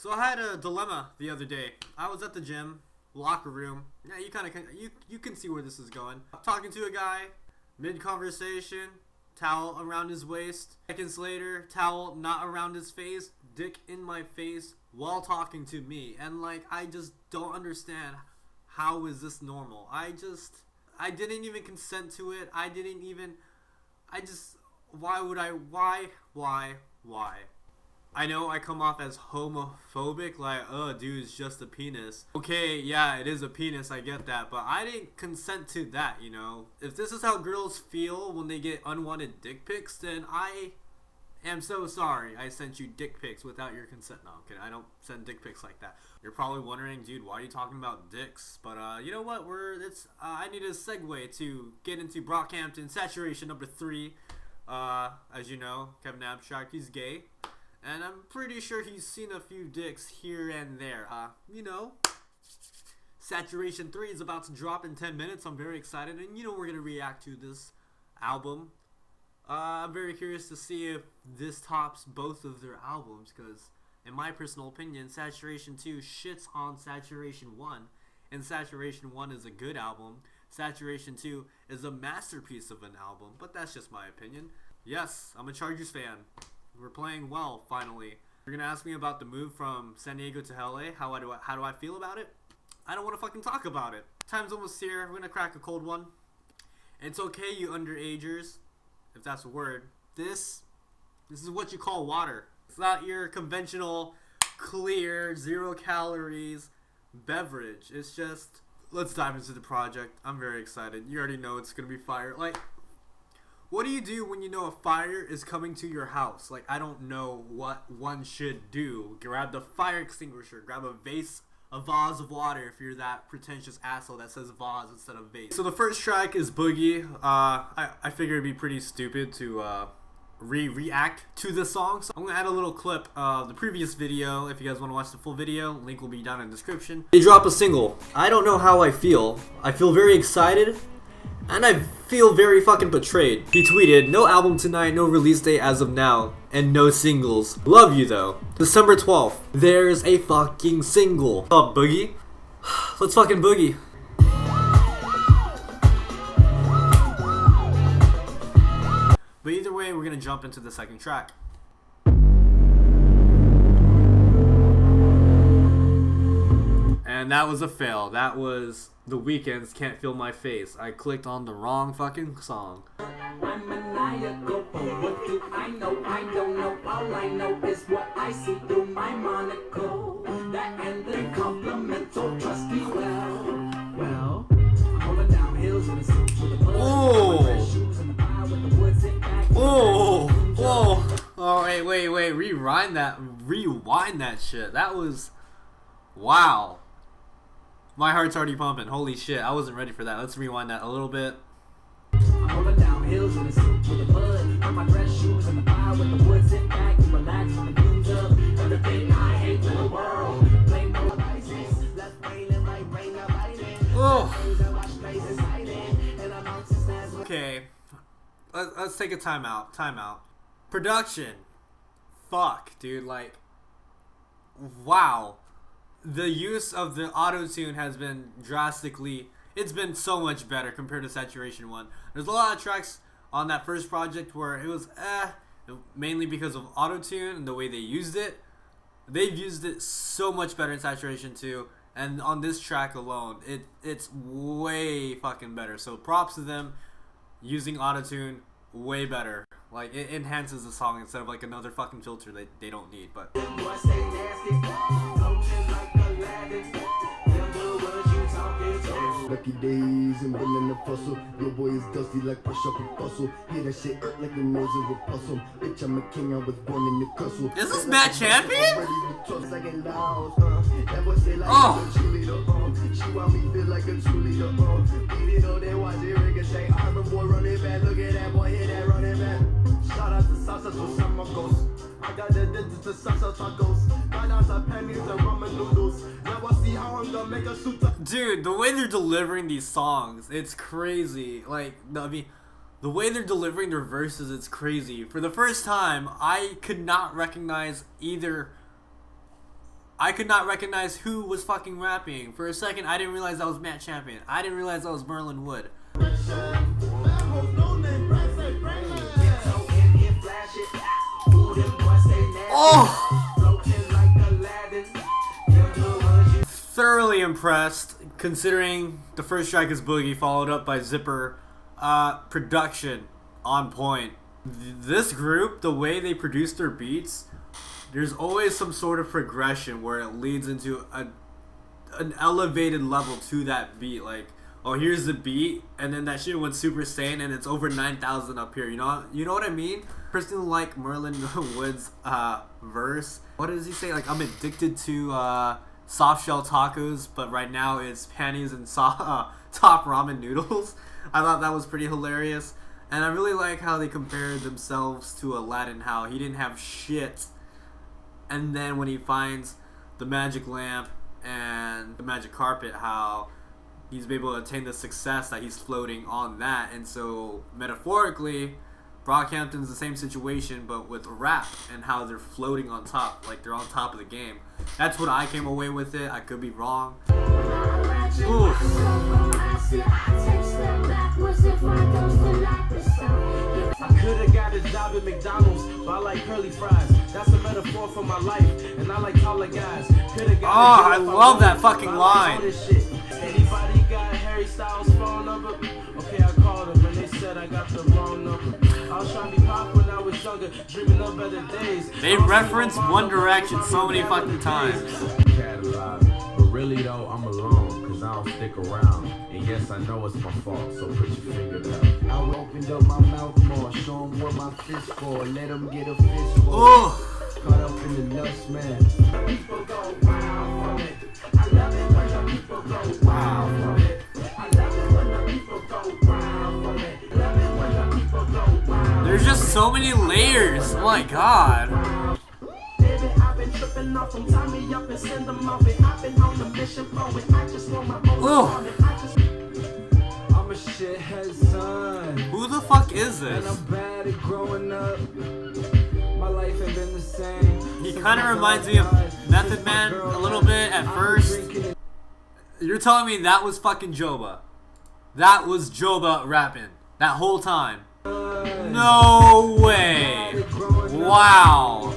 So I had a dilemma the other day. I was at the gym, locker room. Yeah, you can see where this is going. I'm talking to a guy, mid conversation, towel around his waist. Seconds later, towel not around his face, dick in my face while talking to me. And like, I just don't understand, how is this normal? I didn't even consent to it. Why? I know I come off as homophobic, like, oh, dude, it's just a penis. Okay, yeah, it is a penis, I get that, but I didn't consent to that, you know? If this is how girls feel when they get unwanted dick pics, then I am so sorry I sent you dick pics without your consent. No, I'm kidding, I don't send dick pics like that. You're probably wondering, dude, why are you talking about dicks? But, you know what, I need a segue to get into BrockHampton, saturation number 3. As you know, Kevin Abstract, he's gay. And I'm pretty sure he's seen a few dicks here and there. You know, Saturation 3 is about to drop in 10 minutes. I'm very excited. And you know we're going to react to this album. I'm very curious to see if this tops both of their albums. Because in my personal opinion, Saturation 2 shits on Saturation 1. And Saturation 1 is a good album. Saturation 2 is a masterpiece of an album. But that's just my opinion. Yes, I'm a Chargers fan. We're playing well, finally. You're gonna ask me about the move from San Diego to LA. How do I feel about it? I don't want to fucking talk about it. Time's almost here. We're gonna crack a cold one. And it's okay, you underagers, if that's a word. This is what you call water. It's not your conventional, clear, 0 calories beverage. It's just, let's dive into the project. I'm very excited. You already know it's gonna be fire. Like, what do you do when you know a fire is coming to your house? Like, I don't know what one should do. Grab the fire extinguisher. Grab a vase of water if you're that pretentious asshole that says vase instead of vase. So the first track is Boogie. I figure it'd be pretty stupid to react to the song. So I'm going to add a little clip of the previous video. If you guys want to watch the full video, link will be down in the description. They drop a single. I don't know how I feel. I feel very excited. And I feel very fucking betrayed. He tweeted, no album tonight, no release date as of now, and no singles. Love you though. December 12th, there's a fucking single. What's up, Boogie? Let's fucking boogie. But either way, we're gonna jump into the second track. And that was a fail. That was The Weeknd's Can't Feel My Face. I clicked on the wrong fucking song. I'm maniacal, but what do I know? I don't know. All I know is what I see through my monocle. That and the complimental trusty well. Rolling down hills in a suit with a buzz. Red shoes and the fire with the woods in back. Oh, wait. Rewind that shit. That was, wow. My heart's already pumping. Holy shit, I wasn't ready for that. Let's rewind that a little bit. I'm rolling down hills in a suit with a bud. On my dress shoes and the fire with the woods in back. You relax from the fumes of everything I hate in the world. Blame no devices. Left brain and right brain are biting. Okay. Let's take a timeout. Production. Fuck, dude. Like, wow. The use of the auto-tune has been drastically, it's been so much better compared to Saturation 1. There's a lot of tracks on that first project where it was mainly because of auto-tune and the way they used it. They've used it so much better in Saturation 2, and on this track alone, it's way fucking better. So props to them using auto-tune way better. Like, it enhances the song instead of like another fucking filter that they don't need, but lucky days and willing to fussle. Little boy is dusty like push up and bustle. Hear that shit hurt like the nose of a puzzle. Bitch, I'm a king, I was born in the castle. Is this Matt Champion? Oh. She want me feel like a 2-liter. Beat it on there, watch it ricochet. Arbor boy running back, look at that boy, hit that running back. Shout out to Salsa to Summer Ghost. I got the digits to salsa tacos. Got out the pennies and ramen noodles. Now I see how I'm gonna make a suit. Dude, the way they're delivering these songs, it's crazy. Like, I mean, the way they're delivering their verses, it's crazy. For the first time, I could not recognize either I could not recognize who was fucking rapping. For a second, I didn't realize that was Matt Champion. I didn't realize that was Merlin Wood. Oh! Thoroughly impressed, considering the first track is Boogie, followed up by Zipper. Production on point. This group, the way they produce their beats, there's always some sort of progression where it leads into an elevated level to that beat. Like, oh, here's the beat, and then that shit went Super Saiyan, and it's over 9,000 up here. You know what I mean? Personally, like Merlin Wood's verse. What does he say? Like, I'm addicted to soft shell tacos, but right now it's panties and top ramen noodles. I thought that was pretty hilarious. And I really like how they compared themselves to Aladdin, how he didn't have shit. And then when he finds the magic lamp and the magic carpet, how he's able to attain the success that he's floating on that. And so, metaphorically, BrockHampton's the same situation, but with rap and how they're floating on top, like they're on top of the game. That's what I came away with it. I could be wrong. Ooh. I could've got a job at McDonald's, but I like curly fries. That's a metaphor for my life, and I like taller guys. I love that fucking line. Anybody got Harry Styles' phone number? Okay, I called them and they said I got the wrong number. I was trying to be pop when I was younger, dreaming of better days. They reference One Direction so many fucking times. Catalog. But really though, I'm alone, cause I don't stick around. And yes, I know it's my fault, so put your finger down. I opened up my mouth more, show them what my fist for, let them get a fist for. Oh. Caught up in the nuts, man. People go wild from it. I love it when the people go wild from it. I love it when the people go wild from it. I love it when the people go wild. There's just so many layers. Oh my god. Baby, I've been tripping off them, tie me up and send them off it. I've been on the mission for it. I just want my own on it. I'm a shithead son. Who the fuck is And this? I'm bad at growing up. My life ain't been the same. He kind of reminds me of Method Man a little bit at first. You're telling me that was fucking Joba? That was Joba rapping that whole time? No way! Wow!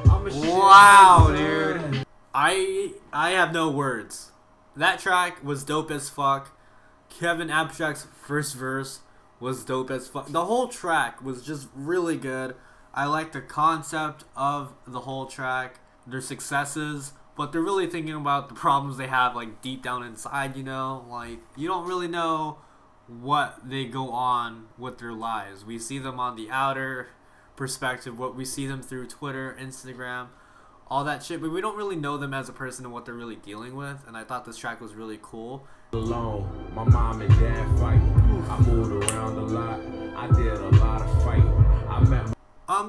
Wow, dude! I have no words. That track was dope as fuck. Kevin Abstract's first verse was dope as fuck. The whole track was just really good. I like the concept of the whole track, their successes, but they're really thinking about the problems they have, like, deep down inside, you know? Like, you don't really know what they go on with their lives. We see them on the outer perspective, what we see them through Twitter, Instagram, all that shit, but we don't really know them as a person and what they're really dealing with, and I thought this track was really cool. Alone, my mom and dad fight. I moved around a lot. I did a lot of fighting. I met.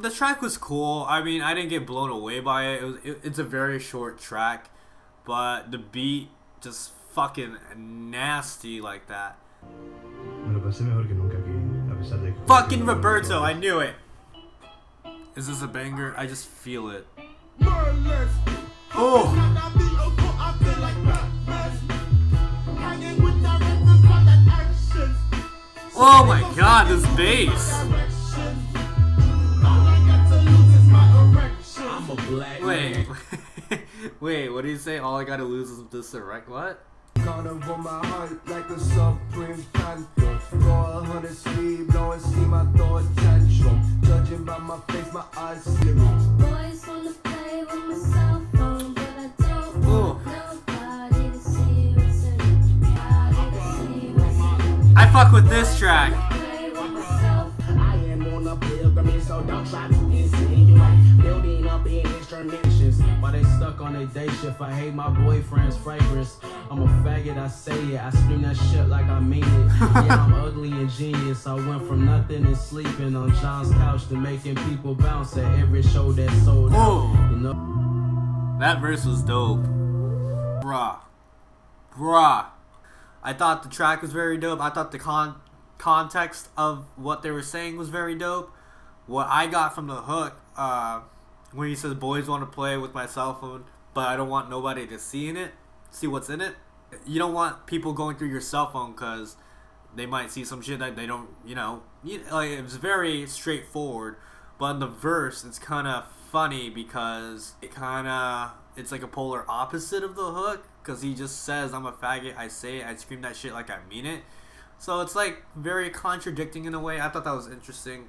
The track was cool. I mean, I didn't get blown away by it. It's a very short track, but the beat just fucking nasty like that. Fucking Roberto, I knew it. Is this a banger? I just feel it. Oh. Oh my god, this bass. Wait, wait, what do you say? All I gotta lose is this erect. What? Carnival my heart like a supreme panther. Roll 100 sleeve, blowing see my thought tantrum. Judging by my face, my eyes slip. Boys wanna play with my cell phone, but I don't want nobody to see what's in it. I fuck with this track. Play with myself. I am on a pilgrimage, so don't try to insinuate. Building up in instructions while they stuck on their day shift. I hate my boyfriend's fragrance. I'm a faggot, I say it. I scream that shit like I mean it. Yeah, I'm ugly and genius. I went from nothing and sleeping on John's couch to making people bounce at every show that sold out. You know? That verse was dope. Bruh. I thought the track was very dope. I thought the context of what they were saying was very dope. What I got from the hook, when he says boys want to play with my cell phone, but I don't want nobody to see what's in it. You don't want people going through your cell phone because they might see some shit that they don't, like, it's very straightforward. But in the verse, it's kind of funny because it's like a polar opposite of the hook, because he just says, I'm a faggot, I say it, I scream that shit like I mean it. So it's like very contradicting in a way. I thought that was interesting.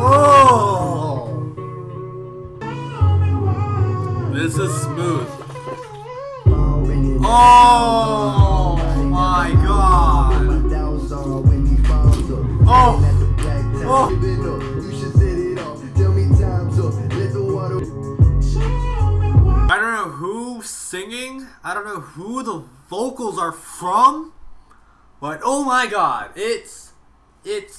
Oh! This is smooth. Oh my god! Oh! Oh! I don't know who's singing. I don't know who the vocals are from. But oh my god, it's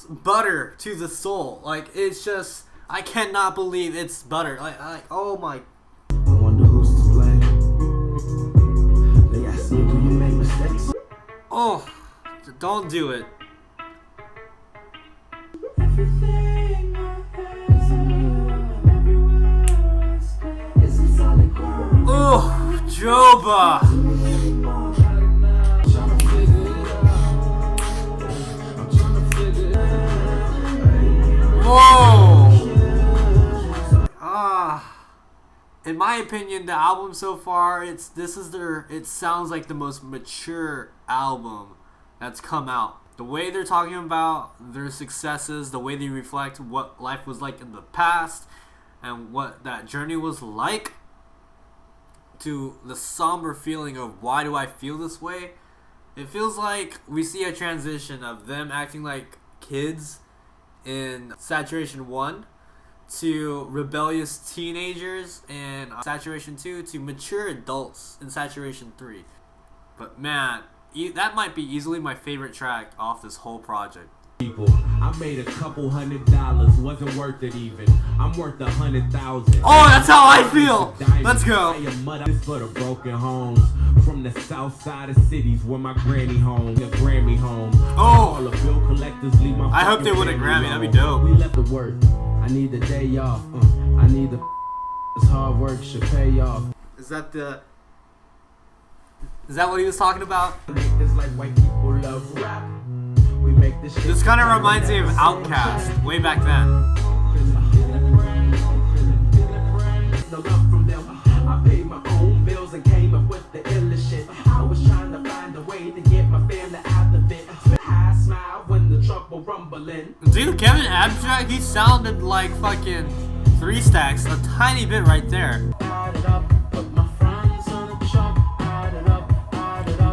butter to the soul. Like, it's just, I cannot believe it's butter. Like oh my. I wonder who's to blame. They ask you, do you make mistakes? Oh, don't do it. Everything I have, Oh, Joba. Whoa. In my opinion, the album so far, it sounds like the most mature album that's come out. The way they're talking about their successes, the way they reflect what life was like in the past and what that journey was like, to the somber feeling of why do I feel this way. It feels like we see a transition of them acting like kids in Saturation 1 to rebellious teenagers in Saturation 2 to mature adults in Saturation 3. But man, that might be easily my favorite track off this whole project. People, I made a couple $100, wasn't worth it even. I'm worth 100,000. Oh, that's how I feel. Let's go. This for the broken homes from the south side of cities where my granny home, the Grammy home. Oh, all the bill collectors leave my. I hope they win a Grammy. That'd be dope. We left the work. I need the day off. I need the. This hard work should pay off. Is that what he was talking about? Make this like white people love rap. We make this shit. This kind of reminds me of Outkast way back then. No love from them. I paid my own bills and came up with the illest shit. I was trying to find a way to get my family out of it. High smile when the trouble rumbling. Dude, Kevin Abstract, he sounded like fucking 3 Stacks a tiny bit right there.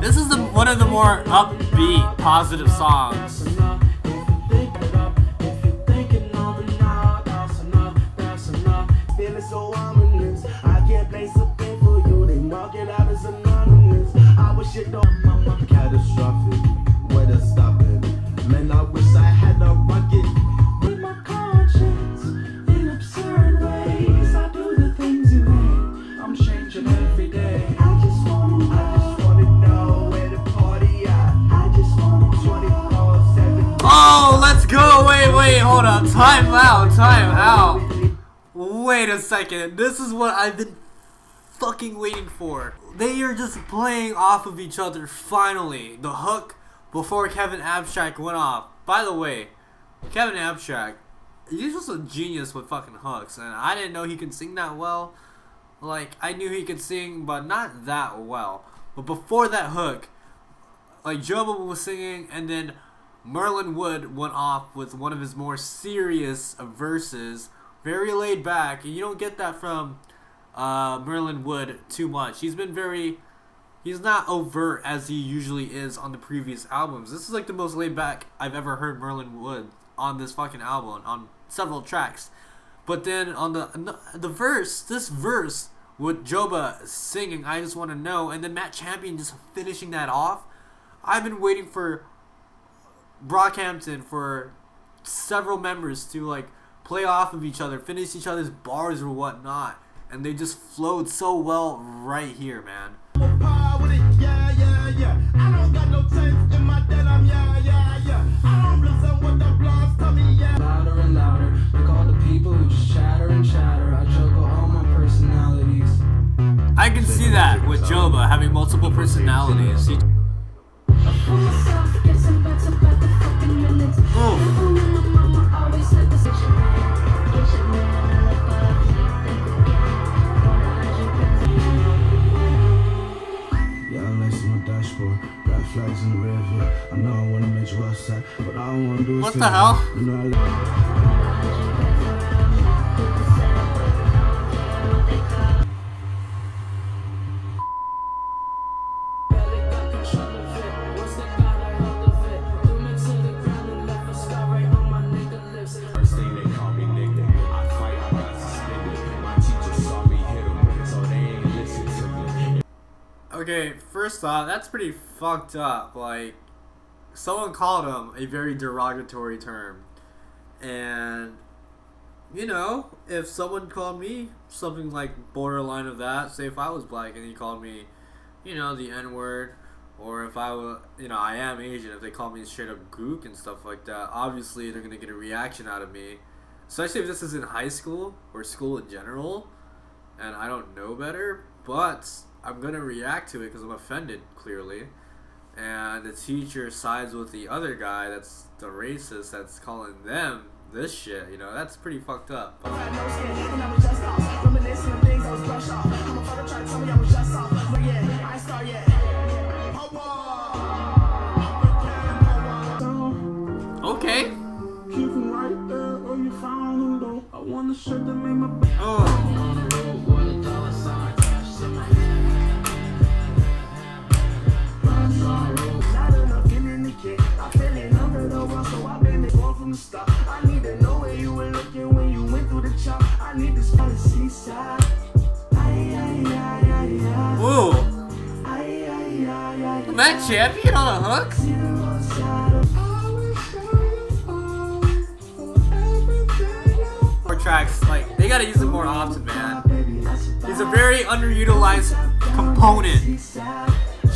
This is one of the more upbeat, positive songs. Catastrophic, where to stop it? Man, I wish I had a rocket. with my conscience in absurd ways. I do the things you hate. I'm changing every day. I just wanna know Where the party at? I just wanna 24/7. Oh, let's go. Wait, hold on. Time out. Wait a second. This is what I've been fucking waiting for. They are just playing off of each other finally. The hook before Kevin Abstract went off. By the way, Kevin Abstract, he's just a genius with fucking hooks, and I didn't know he could sing that well. Like, I knew he could sing, but not that well. But before that hook, like, Joba was singing, and then Merlin Wood went off with one of his more serious verses, very laid back, and you don't get that from Merlin Wood too much. He's not overt as he usually is on the previous albums. This is like the most laid back I've ever heard Merlin Wood on this fucking album, on several tracks. But then on the verse, this verse with Joba singing I Just Want to Know, and then Matt Champion just finishing that off. I've been waiting for BrockHampton, for several members to like play off of each other, finish each other's bars or whatnot, and they just flowed so well right here, man. Yeah. I don't got no sense in my denim, yeah. see that with Joba having multiple personalities. Flags in the rear view. I know I wanna make you upset, but all I wanna do is what the hell? You know First thing they call me nigga. I fight, I got suspended. My teacher saw me hit 'em, so they ain't listen to me. Okay, first off, that's pretty fucked up. Like, someone called him a very derogatory term. And, you know, if someone called me something like borderline of that, say if I was black and he called me, you know, the N-word, or if I was, you know, I am Asian, if they call me straight up gook and stuff like that, obviously they're gonna get a reaction out of me. Especially if this is in high school, or school in general, and I don't know better, but I'm gonna react to it because I'm offended, clearly. And the teacher sides with the other guy that's the racist that's calling them this shit, you know, that's pretty fucked up. Okay. I need to know where you were looking when you went through the chop. I need to spot the seaside. Ooh. That champion on a hook? More tracks, like, they gotta use it more often, man. He's a very underutilized component.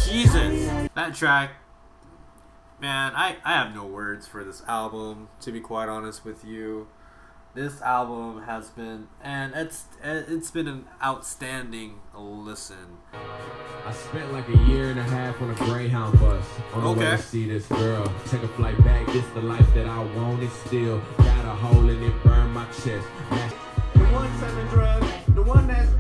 Jesus. That track. Man, I have no words for this album, to be quite honest with you. This album has been, and it's been an outstanding listen. I spent like a year and a half on a Greyhound bus on the way to see this girl. Take a flight back, this the life that I wanted still. Got a hole in it, burn my chest. The one selling drugs, the one that's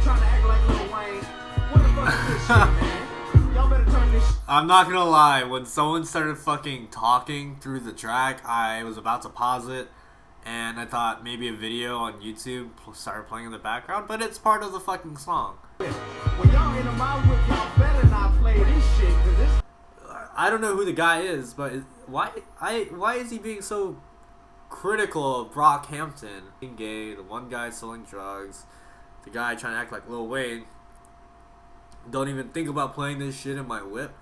trying to act like Lil Wayne. What the fuck is this shit, man? Y'all better turn this shit. I'm not gonna lie, when someone started fucking talking through the track, I was about to pause it, and I thought maybe a video on YouTube started playing in the background, but it's part of the fucking song. When y'all in my whip, y'all better not play this shit, cause this. I don't know who the guy is, but why is he being so critical of BrockHampton? Being gay, the one guy selling drugs, the guy trying to act like Lil Wayne. Don't even think about playing this shit in my whip.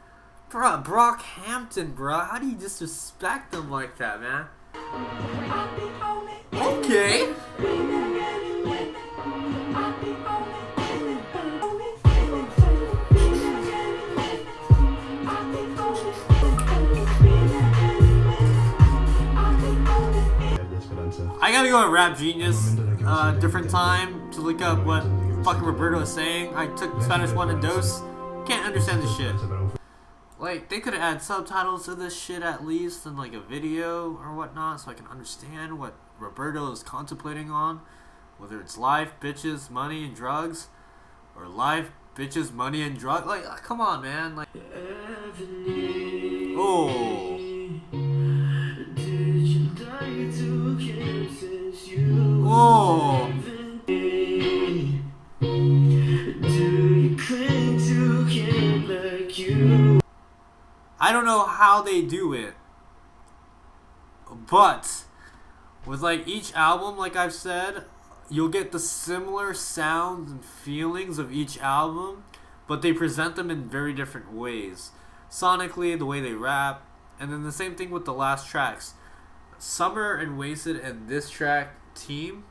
Bruh, BrockHampton, bruh. How do you disrespect them like that, man? Okay. I gotta go to Rap Genius different time to look up what fucking Roberto is saying. I took Spanish 1 and Dos. Can't understand this shit. Like, they could have added subtitles to this shit at least in like a video or whatnot so I can understand what Roberto is contemplating on. Whether it's life, bitches, money, and drugs. Or life, bitches, money, and drugs. Like, come on, man. Like, oh. Oh. I don't know how they do it, but with like each album, like I've said, you'll get the similar sounds and feelings of each album, but they present them in very different ways. Sonically, the way they rap, and then the same thing with the last tracks. Summer and Wasted and this track, Team,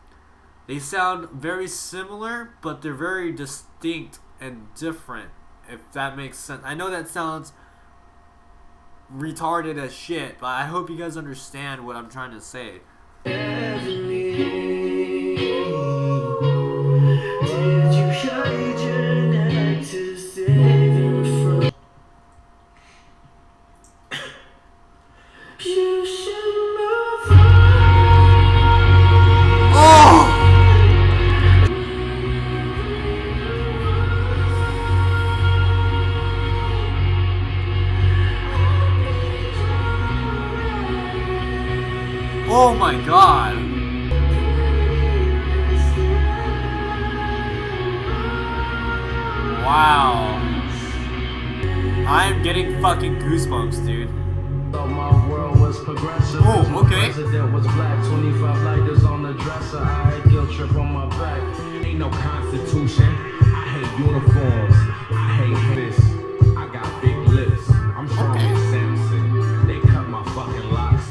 they sound very similar, but they're very distinct and different, if that makes sense. I know that sounds retarded as shit, but I hope you guys understand what I'm trying to say. You should move on. Oh! Oh my god. Wow. I am getting fucking goosebumps, dude. Thought my world was progressive. Oh, okay. President was black, 25 lighters on the dresser. I had guilt trip on my back. Ain't no constitution. I hate uniforms. I hate this. I got big lips. I'm strong Okay. as Samson. They cut my fucking locks.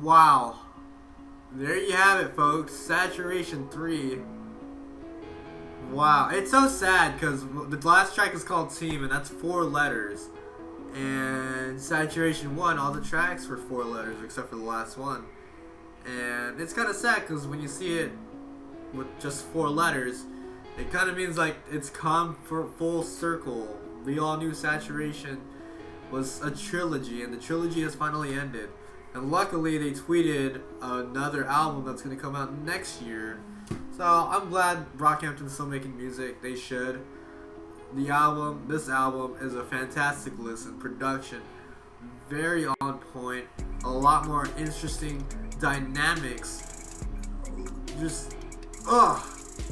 Wow. There you have it, folks. Saturation 3. Wow. It's so sad because the last track is called Team, and that's 4 letters. And Saturation 1, all the tracks were 4 letters except for the last one. And it's kind of sad because when you see it with just 4 letters, it kind of means like it's come for full circle. We all knew Saturation was a trilogy, and the trilogy has finally ended. And luckily, they tweeted another album that's going to come out next year. So I'm glad BrockHampton's still making music. They should. This album is a fantastic listen. Production, very on point. A lot more interesting dynamics. Just,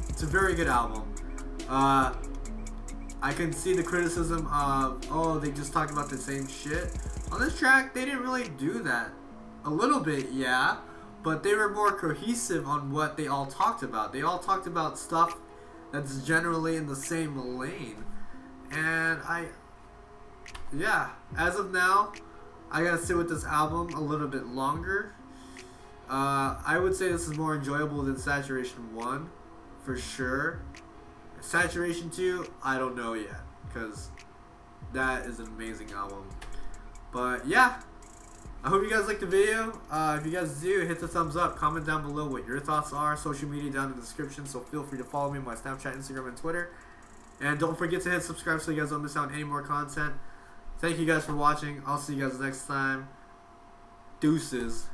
it's a very good album. I can see the criticism of, oh, they just talked about the same shit. On this track, they didn't really do that. A little bit, yeah, but they were more cohesive on what they all talked about. They all talked about stuff that's generally in the same lane. And as of now, I gotta sit with this album a little bit longer. I would say this is more enjoyable than Saturation 1, for sure. Saturation 2, I don't know yet, because that is an amazing album. But yeah, I hope you guys liked the video. If you guys do, hit the thumbs up. Comment down below what your thoughts are. Social media down in the description, so feel free to follow me on my Snapchat, Instagram, and Twitter. And don't forget to hit subscribe so you guys don't miss out on any more content. Thank you guys for watching. I'll see you guys next time. Deuces.